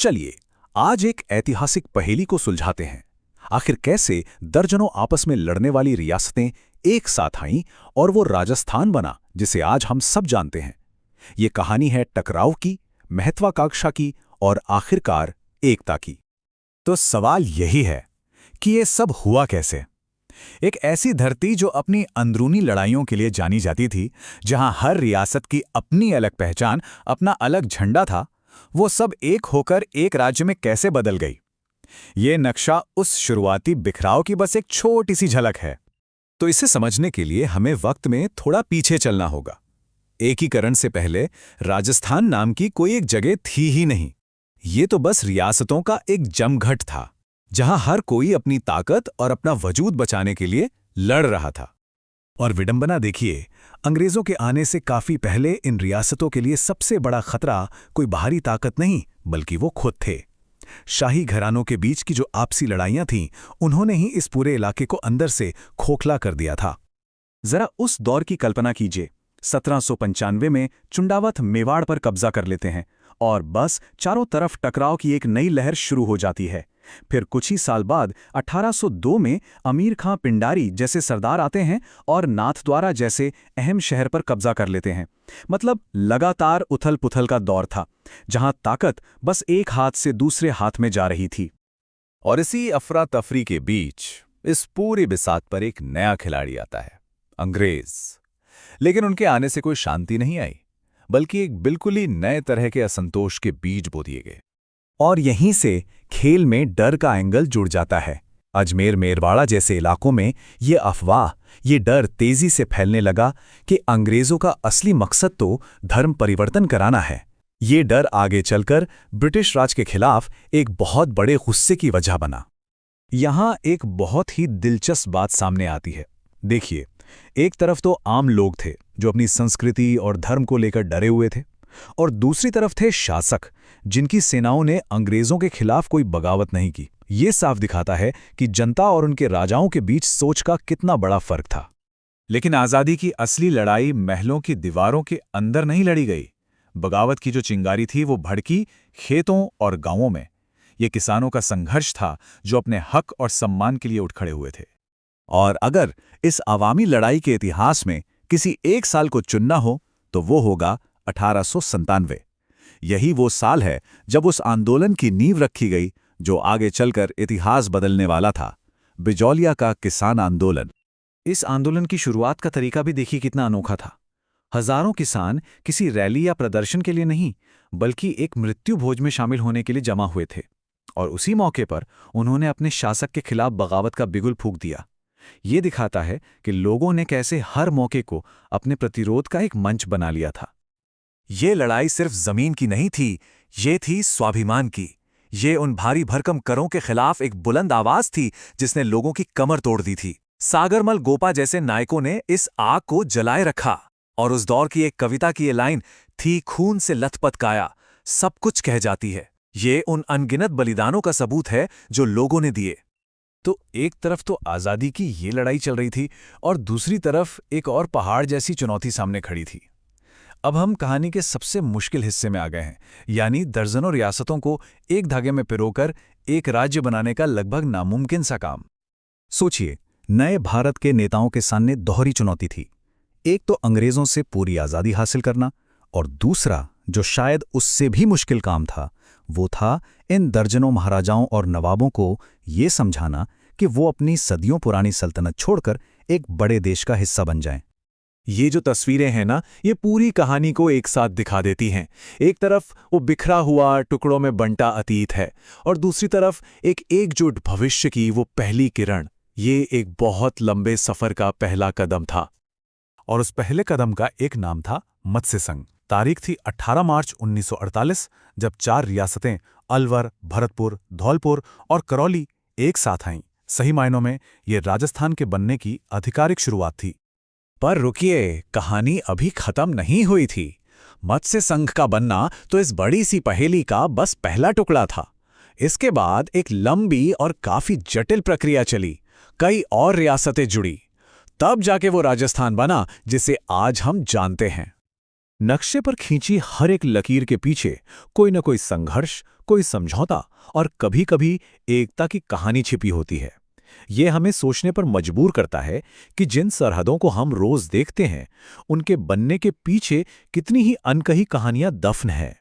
चलिए आज एक ऐतिहासिक पहेली को सुलझाते हैं। आखिर कैसे दर्जनों आपस में लड़ने वाली रियासतें एक साथ आईं और वो राजस्थान बना जिसे आज हम सब जानते हैं। ये कहानी है टकराव की, महत्वाकांक्षा की और आखिरकार एकता की। तो सवाल यही है कि ये सब हुआ कैसे। एक ऐसी धरती जो अपनी अंदरूनी लड़ाइयों के लिए जानी जाती थी, जहां हर रियासत की अपनी अलग पहचान, अपना अलग झंडा था, वो सब एक होकर एक राज्य में कैसे बदल गई। ये नक्शा उस शुरुआती बिखराव की बस एक छोटी सी झलक है। तो इसे समझने के लिए हमें वक्त में थोड़ा पीछे चलना होगा। एकीकरण से पहले राजस्थान नाम की कोई एक जगह थी ही नहीं। ये तो बस रियासतों का एक जमघट था, जहां हर कोई अपनी ताकत और अपना वजूद बचाने के लिए लड़ रहा था। और विडंबना देखिए, अंग्रेजों के आने से काफी पहले इन रियासतों के लिए सबसे बड़ा खतरा कोई बाहरी ताकत नहीं, बल्कि वो खुद थे। शाही घरानों के बीच की जो आपसी लड़ाइयां थीं, उन्होंने ही इस पूरे इलाके को अंदर से खोखला कर दिया था। जरा उस दौर की कल्पना कीजिए। 1795 में चुंडावत मेवाड़ पर कब्जा कर लेते हैं और बस चारों तरफ टकराव की एक नई लहर शुरू हो जाती है। फिर कुछ ही साल बाद 1802 में अमीर खां पिंडारी जैसे सरदार आते हैं और नाथद्वारा जैसे अहम शहर पर कब्जा कर लेते हैं। मतलब लगातार उथल पुथल का दौर था, जहां ताकत बस एक हाथ से दूसरे हाथ में जा रही थी। और इसी अफरा तफरी के बीच इस पूरी बिसात पर एक नया खिलाड़ी आता है, अंग्रेज। लेकिन उनके आने से कोई शांति नहीं आई, बल्कि एक बिल्कुल ही नए तरह के असंतोष के बीज बो दिए गए। और यहीं से खेल में डर का एंगल जुड़ जाता है। अजमेर मेरवाड़ा जैसे इलाकों में ये अफवाह, ये डर तेजी से फैलने लगा कि अंग्रेजों का असली मकसद तो धर्म परिवर्तन कराना है। ये डर आगे चलकर ब्रिटिश राज के खिलाफ एक बहुत बड़े गुस्से की वजह बना। यहां एक बहुत ही दिलचस्प बात सामने आती है। देखिए, एक तरफ तो आम लोग थे जो अपनी संस्कृति और धर्म को लेकर डरे हुए थे, और दूसरी तरफ थे शासक, जिनकी सेनाओं ने अंग्रेजों के खिलाफ कोई बगावत नहीं की। ये साफ दिखाता है कि जनता और उनके राजाओं के बीच सोच का कितना बड़ा फर्क था। लेकिन आज़ादी की असली लड़ाई महलों की दीवारों के अंदर नहीं लड़ी गई। बगावत की जो चिंगारी थी वो भड़की खेतों और गांवों में। ये किसानों का संघर्ष था जो अपने हक और सम्मान के लिए उठ खड़े हुए थे। और अगर इस अवामी लड़ाई के इतिहास में किसी एक साल को चुनना हो तो वो होगा 1897। यही वो साल है जब उस आंदोलन की नींव रखी गई जो आगे चलकर इतिहास बदलने वाला था, बिजौलिया का किसान आंदोलन। इस आंदोलन की शुरुआत का तरीका भी देखिए कितना अनोखा था। हजारों किसान किसी रैली या प्रदर्शन के लिए नहीं, बल्कि एक मृत्यु भोज में शामिल होने के लिए जमा हुए थे। और उसी मौके पर उन्होंने अपने शासक के खिलाफ बगावत का बिगुल फूंक दिया। ये दिखाता है कि लोगों ने कैसे हर मौके को अपने प्रतिरोध का एक मंच बना लिया था। ये लड़ाई सिर्फ जमीन की नहीं थी, ये थी स्वाभिमान की। ये उन भारी भरकम करों के खिलाफ एक बुलंद आवाज थी जिसने लोगों की कमर तोड़ दी थी। सागरमल गोपा जैसे नायकों ने इस आग को जलाए रखा। और उस दौर की एक कविता की ये लाइन थी, खून से लथपथ काया सब कुछ कह जाती है। ये उन अनगिनत बलिदानों का सबूत है जो लोगों ने दिए। तो एक तरफ तो आज़ादी की ये लड़ाई चल रही थी और दूसरी तरफ एक और पहाड़ जैसी चुनौती सामने खड़ी थी। अब हम कहानी के सबसे मुश्किल हिस्से में आ गए हैं, यानी दर्जनों रियासतों को एक धागे में पिरोकर एक राज्य बनाने का लगभग नामुमकिन सा काम। सोचिए, नए भारत के नेताओं के सामने दोहरी चुनौती थी। एक तो अंग्रेजों से पूरी आज़ादी हासिल करना, और दूसरा जो शायद उससे भी मुश्किल काम था, वो था इन दर्जनों महाराजाओं और नवाबों को ये समझाना कि वो अपनी सदियों पुरानी सल्तनत छोड़कर एक बड़े देश का हिस्सा बन जाएं। ये जो तस्वीरें हैं ना, ये पूरी कहानी को एक साथ दिखा देती हैं। एक तरफ वो बिखरा हुआ टुकड़ों में बंटा अतीत है, और दूसरी तरफ एक एकजुट भविष्य की वो पहली किरण। ये एक बहुत लंबे सफर का पहला कदम था, और उस पहले कदम का एक नाम था मत्स्य संघ। तारीख थी 18 मार्च 1948, जब 4 रियासतें अलवर, भरतपुर, धौलपुर और करौली एक साथ आईं। सही मायनों में ये राजस्थान के बनने की आधिकारिक शुरुआत थी। पर रुकिए, कहानी अभी खत्म नहीं हुई थी। मत्स्य संघ का बनना तो इस बड़ी सी पहेली का बस पहला टुकड़ा था। इसके बाद एक लंबी और काफी जटिल प्रक्रिया चली। कई और रियासतें जुड़ी, तब जाके वो राजस्थान बना जिसे आज हम जानते हैं। नक्शे पर खींची हर एक लकीर के पीछे कोई न कोई संघर्ष, कोई समझौता और कभी-कभी एकता की कहानी छिपी होती है। ये हमें सोचने पर मजबूर करता है कि जिन सरहदों को हम रोज देखते हैं, उनके बनने के पीछे कितनी ही अनकही कहानियां दफन हैं।